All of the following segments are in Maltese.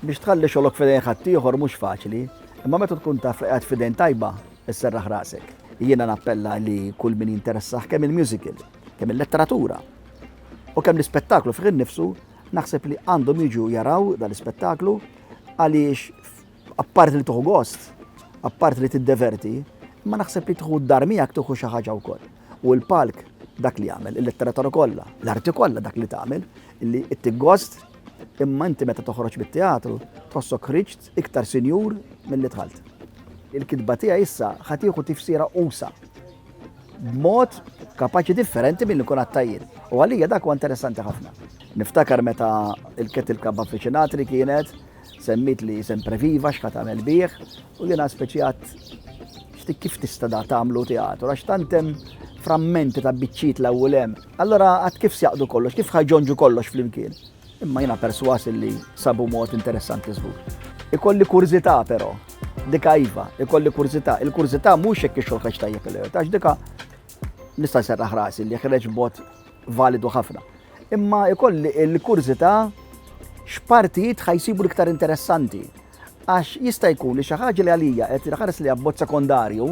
biex tħalli xogħolok f'idejn ħaddieħor mhux faċli, imma meta tkun taf li qed f'idejn tajba isserraħ rasek. Jiena nappella li kull min jinteressaħ kemm il-musical, kemm il-letteratura u kemm l-ispettaklu fih innifsu naħseb li għandhom jiġu jaraw dal-ispettaklu għaliex apparti li tuħu gost, apparti li tiddeverti, imma naħseb li tuħu d-dar miegħek tuħu xi ħaġa wkoll. U l-palk dak li jagħmel, il-letteratura kollha, l-arti kollha dak li tagħmel, illi ittigost imma inti meta toħroġ bit-teatru tħossok riġt iktar sinjur milli dħalt. Il-kitba tiegħi issa ħadd tieħu tifsira usa b'mod kapaċi differenti milli nkun għattajjir. U għalija dak huwa interessanti ħafna. Niftakar meta il-ket il-kabba affiċinatri kienet semmit li sempre viva x'ħat tagħmel bih u jiena speċjat x'tik kif tista' tagħmlu teatru għax tantem frammenti ta' biċċiet l-ewwel hemm. Allura għad kif sjaqdu kollox, kif ħajġonġu kollox flimkien. Imma jiena perswas li sabu mod interessanti żgur. Ikolli kurzità però, dika iva, ikolli kurzità. Il-kurzità mhux hekk ix-xogħol ħax tajjeb il għax dika nista' serraħ rasi li ħreġ bot validu ħafna. Imma ikolli l-kurzità x'partijiet ħajsibu l-iktar interessanti. Għax jista' jkun li xi ħaġa li għalija qed inħares li abbozz sekondarju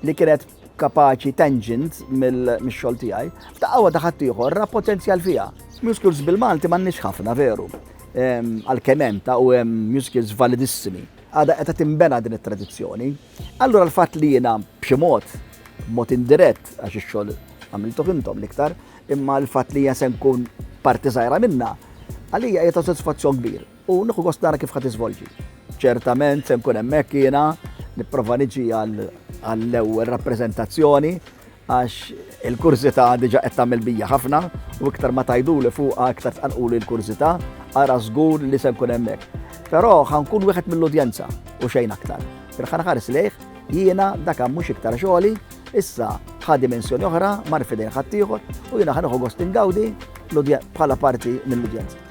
li kienet kapaċi tangent mix-xogħol tiegħi, f'daqqa daħat ieħor ra potenzjal fiha. Musicals bil-Malti m'għandniex ħafna veru. Għalkemm hemm ta' u hemm musicals validissimi. Għada qed timbena din it-tradizzjoni. Allura l-fatt li jiena b'xi mod indirett għax ix-xogħol għamiltu intom l-iktar, imma l-fatt li se nkun parti żgħira minnha, għalija hija ta' sodisfazzjon kbir u nieħu gost nara kif ħadd iżvolġi. Ċertament se nkun hemmhekk jiena nipprova niġi għall-ewwel rappreżentazzjoni għax il-kurzità diġà qed tagħmel bija ħafna u iktar ma tgħiduli fuqha iktar tqanquli l-kurzità ara żgur li se nkun hemmhekk. Però ħankun wieħed mill-udjenza u xejn aktar. Ħa nħares lejh jiena dak mhux iktar xogħli, issa ħa dimensjoni oħra mar fidejn ħadd ieħor u jiena ħa nieħu gost ingawdi bħala parti mill-udjenza.